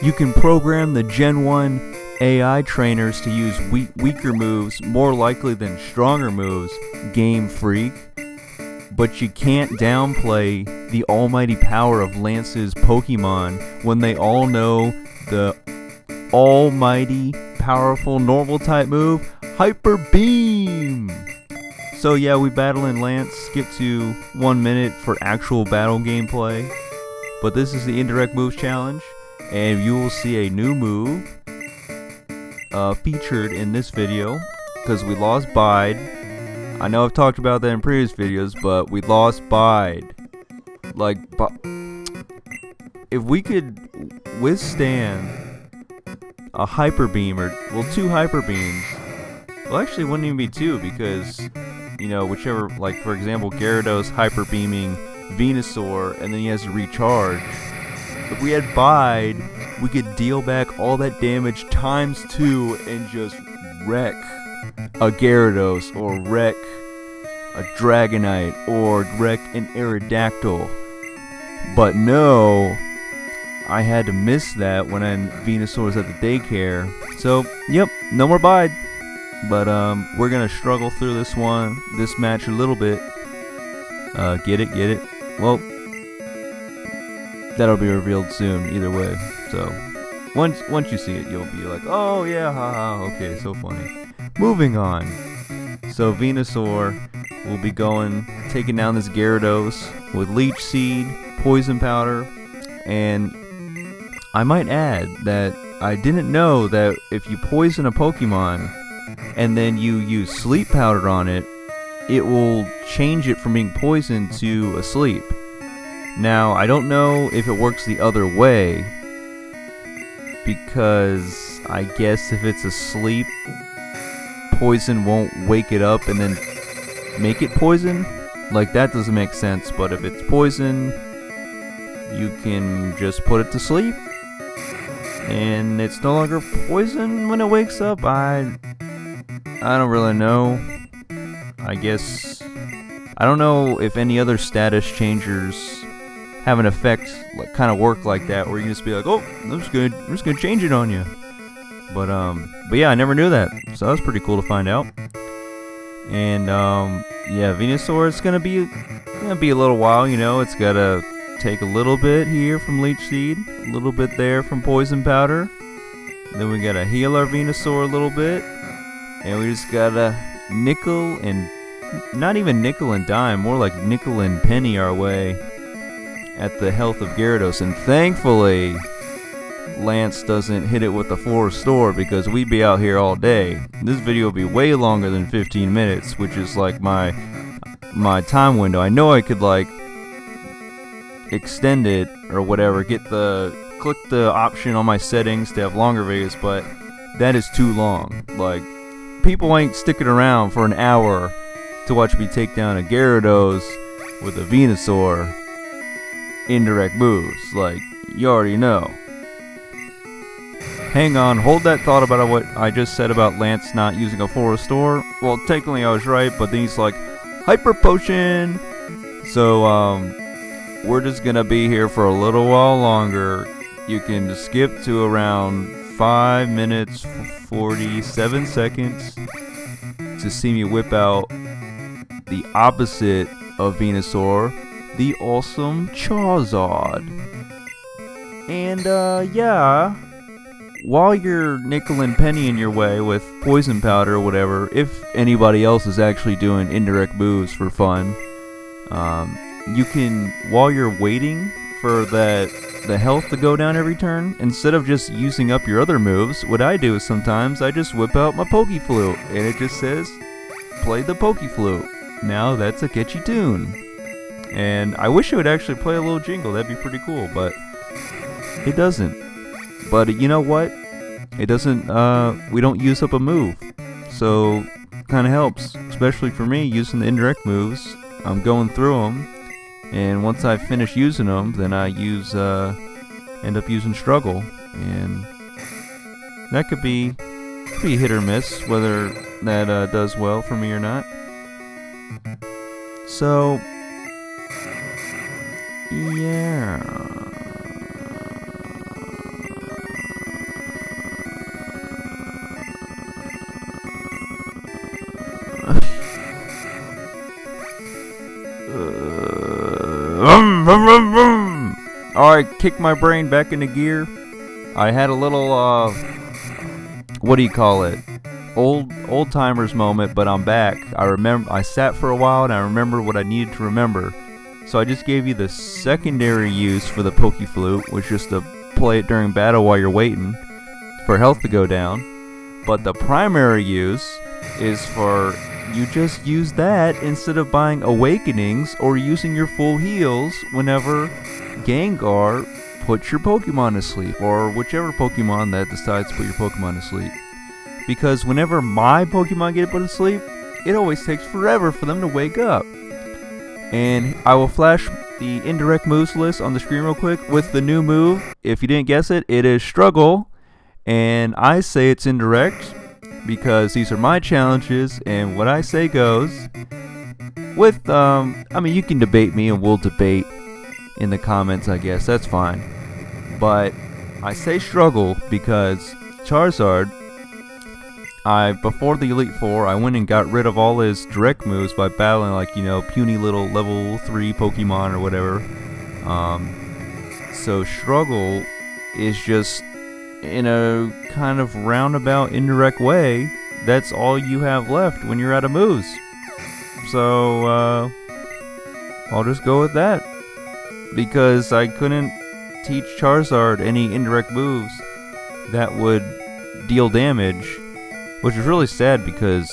You can program the Gen 1 AI trainers to use weaker moves more likely than stronger moves, Game Freak. But you can't downplay the almighty power of Lance's Pokemon when they all know the almighty powerful normal type move, Hyper Beam! So yeah, we battle in Lance, skip to 1 minute for actual battle gameplay. But this is the Indirect Moves Challenge, and you will see a new move featured in this video, because we lost Bide. I know I've talked about that in previous videos, but we lost Bide. Like, if we could withstand a Hyper Beam, or, well, 2 Hyper Beams, well, actually it wouldn't even be 2, because, you know, whichever, like, for example, Gyarados Hyper Beaming Venusaur, and then he has to recharge. If we had Bide, we could deal back all that damage times 2 and just wreck a Gyarados, or wreck a Dragonite, or wreck an Aerodactyl. But no, I had to miss that when Venusaur was at the daycare. So, yep, no more Bide. But we're gonna struggle through this match a little bit. Get it? Well, that'll be revealed soon, either way. So, once you see it, you'll be like, oh yeah, haha, okay, so funny. Moving on. So Venusaur will be taking down this Gyarados with Leech Seed, Poison Powder, and I might add that I didn't know that if you poison a Pokemon and then you use Sleep Powder on it, it will change it from being poisoned to asleep. Now, I don't know if it works the other way, because I guess if it's asleep, poison won't wake it up and then make it poison. Like, that doesn't make sense. But if it's poison, you can just put it to sleep and it's no longer poison when it wakes up. I don't really know. I guess I don't know if any other status changers have an effect kind of work like that, where you can just be like, oh, I'm just gonna change it on you. But yeah, I never knew that, so that was pretty cool to find out. And yeah, Venusaur, it's gonna be a little while, you know. It's gotta take a little bit here from Leech Seed, a little bit there from Poison Powder. Then we gotta heal our Venusaur a little bit, and we just gotta nickel and not even nickel and dime, more like nickel and penny our way at the health of Gyarados. And thankfully, Lance doesn't hit it with the full restore, because we'd be out here all day. This video will be way longer than 15 minutes, which is like my time window. I know I could like extend it or whatever, click the option on my settings to have longer videos, but that is too long. Like, people ain't sticking around for an hour to watch me take down a Gyarados with a Venusaur indirect moves. Like, you already know. Hang on, hold that thought about what I just said about Lance not using a full restore. Well, technically I was right, but then he's like, Hyper Potion! So, we're just gonna be here for a little while longer. You can skip to around 5 minutes 47 seconds to see me whip out the opposite of Venusaur, the awesome Charizard. And yeah, while you're nickel and pennying your way with Poison Powder or whatever, if anybody else is actually doing indirect moves for fun, you can, while you're waiting for the health to go down every turn, instead of just using up your other moves, what I do is sometimes I just whip out my Pokeflute, and it just says, play the Pokeflute. Now that's a catchy tune. And I wish it would actually play a little jingle, that'd be pretty cool, but it doesn't. But you know what? It doesn't, we don't use up a move. So, kinda helps. Especially for me, using the indirect moves. I'm going through them, and once I finish using them, then I end up using Struggle. And that could be hit or miss, whether that does well for me or not. So, yeah. Alright, kick my brain back into gear. I had a little, what do you call it? Old timers moment, but I'm back. I sat for a while and I remembered what I needed to remember. So I just gave you the secondary use for the Poke Flute, which is to play it during battle while you're waiting for health to go down. But the primary use is for you just use that instead of buying Awakenings or using your full heals whenever Gengar puts your Pokemon to sleep, or whichever Pokemon that decides to put your Pokemon to sleep. Because whenever my Pokemon get put to sleep, it always takes forever for them to wake up. And I will flash the indirect moves list on the screen real quick with the new move. If you didn't guess it, it is Struggle. And I say it's indirect because these are my challenges and what I say goes. With, I mean, you can debate me and we'll debate in the comments, I guess. That's fine. But I say Struggle because Charizard, before the Elite Four, I went and got rid of all his direct moves by battling, like, you know, puny little level 3 Pokemon or whatever. So Struggle is just, in a kind of roundabout, indirect way, that's all you have left when you're out of moves. So, I'll just go with that. Because I couldn't teach Charizard any indirect moves that would deal damage. Which is really sad because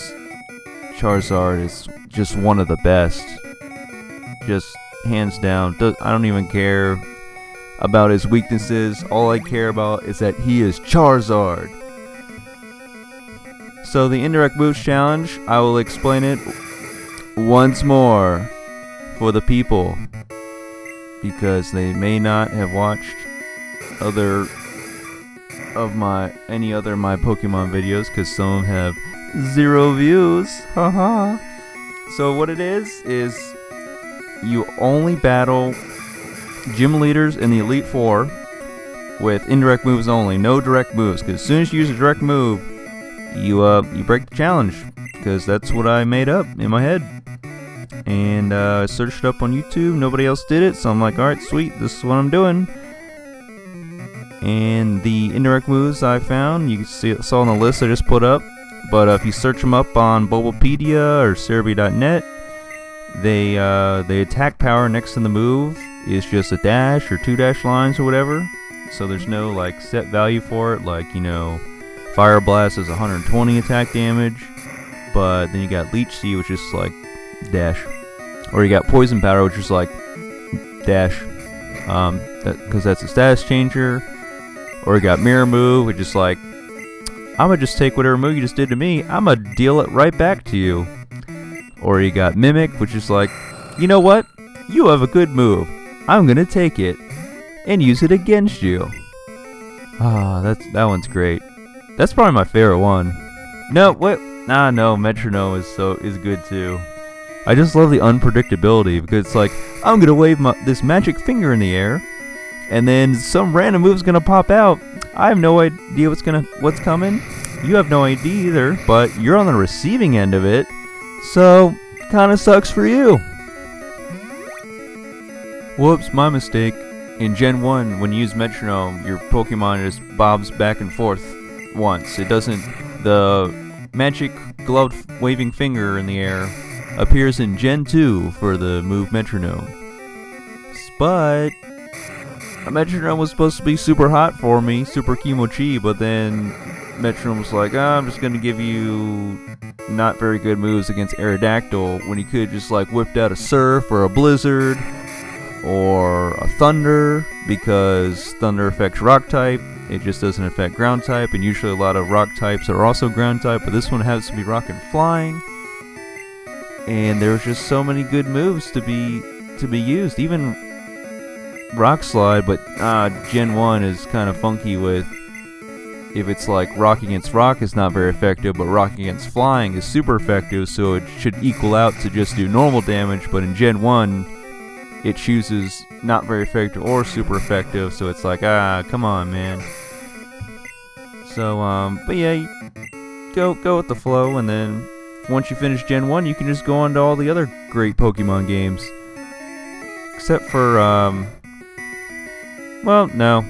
Charizard is just one of the best. Just hands down. I don't even care about his weaknesses. All I care about is that he is Charizard. So the indirect moves challenge, I will explain it once more for the people. Because they may not have watched any other my Pokemon videos, because some have 0 views. Haha. So what it is you only battle gym leaders in the Elite Four with indirect moves only, no direct moves. Because as soon as you use a direct move, you break the challenge. Because that's what I made up in my head. And I searched it up on YouTube. Nobody else did it, so I'm like, alright, sweet, this is what I'm doing. And the indirect moves I found, you saw on the list I just put up. But if you search them up on Bulbapedia or Cerebi.net, the attack power next to the move is just a dash or 2 dash lines or whatever. So there's no like set value for it, like, you know, Fire Blast is 120 attack damage. But then you got Leech Seed, which is like dash. Or you got Poison Powder, which is like dash. Because that's a status changer. Or you got Mirror Move, which is like, I'ma just take whatever move you just did to me, I'ma deal it right back to you. Or you got Mimic, which is like, you know what? You have a good move. I'm gonna take it and use it against you. Ah, that one's great. That's probably my favorite one. No, what? No, Metronome is good too. I just love the unpredictability because it's like, I'm gonna wave this magic finger in the air, and then some random move's gonna pop out. I have no idea what's coming. You have no idea either, but you're on the receiving end of it, so kinda sucks for you. Whoops, my mistake. In Gen 1, when you use Metronome, your Pokemon just bobs back and forth once. It doesn't. The magic gloved waving finger in the air appears in Gen 2 for the move Metronome. But a Metronome was supposed to be super hot for me, super Kimochi, but then Metronome was like, I'm just gonna give you not very good moves against Aerodactyl, when he could just like whipped out a Surf or a Blizzard or a Thunder, because Thunder affects Rock type, it just doesn't affect Ground type, and usually a lot of Rock types are also Ground type, but this one has to be Rock and Flying. And there's just so many good moves to be used. Even Rock Slide, but Gen 1 is kind of funky with, if it's like Rock against Rock is not very effective, but Rock against Flying is super effective, so it should equal out to just do normal damage, but in Gen 1 it chooses not very effective or super effective, so it's like, come on, man. So, but yeah, go with the flow, and then once you finish Gen 1, you can just go on to all the other great Pokemon games. Except for, Well, no.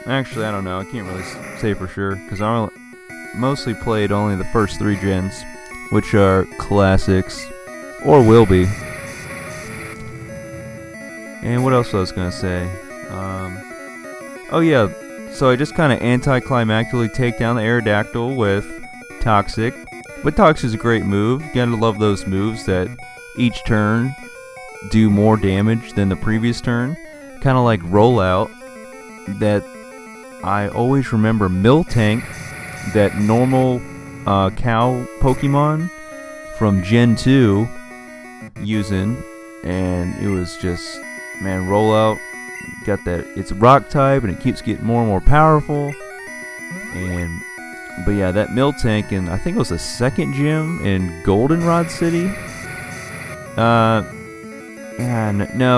Actually, I don't know. I can't really say for sure, because I mostly played only the first 3 gens, which are classics, or will be. And what else was I going to say? Oh yeah, so I just kind of anticlimactically take down the Aerodactyl with Toxic. But Toxic's a great move. You gotta love those moves that each turn do more damage than the previous turn. Kind of like Rollout, that I always remember Miltank, that normal cow Pokemon from Gen 2 using, and it was just, man, Rollout got that, it's rock type and it keeps getting more and more powerful. But yeah, that Miltank, and I think it was the 2nd gym in Goldenrod City. No,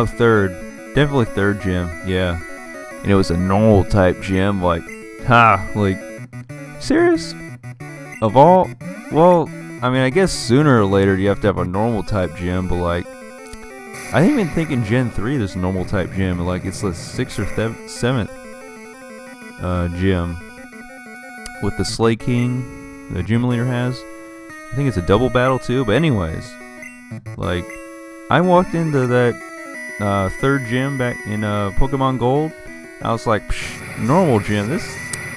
3rd, definitely 3rd gym. Yeah, and it was a normal type gym. Like, like, serious? Of all, well, I mean, I guess sooner or later you have to have a normal type gym, but like, I didn't even think in Gen 3 there's a normal type gym. Like, it's the 6th or 7th gym with the Slay King the gym leader has. I think it's a double battle too, but anyways, like, I walked into that 3rd gym back in Pokemon Gold. I was like, normal gym, this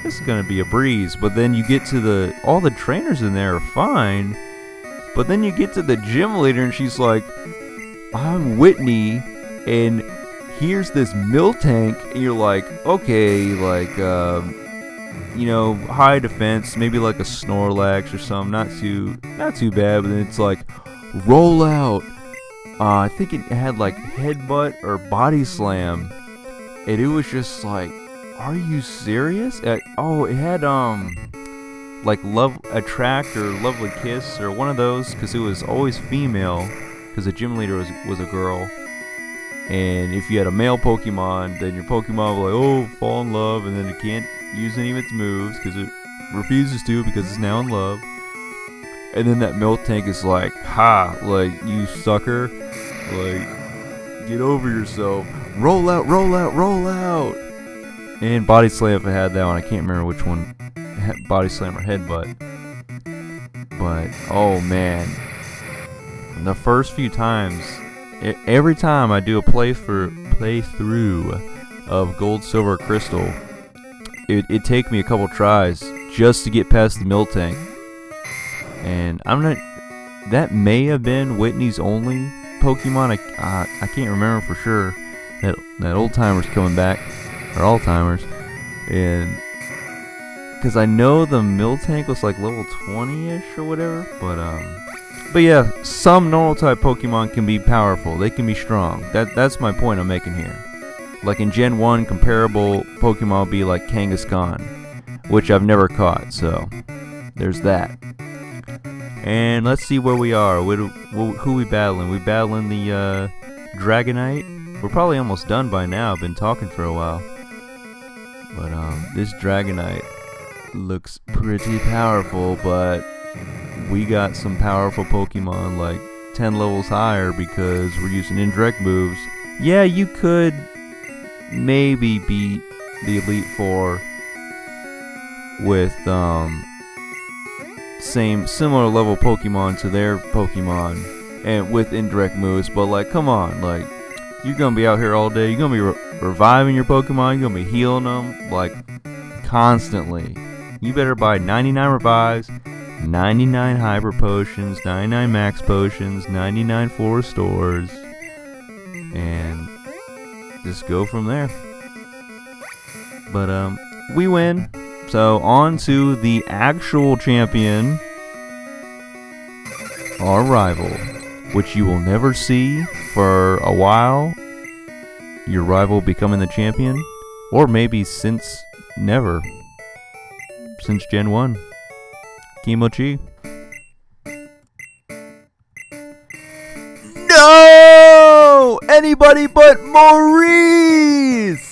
is gonna be a breeze. But then you get to all the trainers in there are fine, but then you get to the gym leader and she's like, I'm Whitney, and here's this Miltank, and you're like, okay, like, you know, high defense, maybe like a Snorlax or something, not too bad, but then it's like, Rollout. I think it had like Headbutt or Body Slam, and it was just like, are you serious? Oh, it had like Love Attract or Lovely Kiss or one of those, because it was always female, because the gym leader was a girl. And if you had a male Pokemon, then your Pokemon will like, oh, fall in love, and then it can't use any of its moves because it refuses to, because it's now in love. And then that Miltank is like, ha, like, you sucker, like, get over yourself, roll out, roll out, roll out. And Body Slam, if I had that one, I can't remember which one, Body Slam or Headbutt. But oh man, the first few times, every time I do a playthrough of Gold, Silver, Crystal, it'd take me a couple tries just to get past the Miltank. And that may have been Whitney's only Pokemon. I can't remember for sure. That old timer's coming back, or Alzheimer's, and because I know the Miltank was like level 20-ish or whatever. But yeah, some normal type Pokemon can be powerful. They can be strong. That's my point I'm making here. Like in Gen 1, comparable Pokemon would be like Kangaskhan, which I've never caught. So there's that. And let's see where we are. Who we battling? We battling the Dragonite. We're probably almost done by now. I've been talking for a while. But this Dragonite looks pretty powerful, but we got some powerful Pokemon like 10 levels higher because we're using indirect moves. Yeah, you could maybe beat the Elite Four with similar level Pokemon to their Pokemon, and with indirect moves, but like, come on, like, you're gonna be out here all day, you're gonna be reviving your Pokemon, you're gonna be healing them like constantly. You better buy 99 revives, 99 hyper potions, 99 max potions, 99 full restores, and just go from there. But we win. So on to the actual champion, our rival, which you will never see for a while. Your rival becoming the champion, or maybe since Gen 1. Kimochi. No! Anybody but Maurice!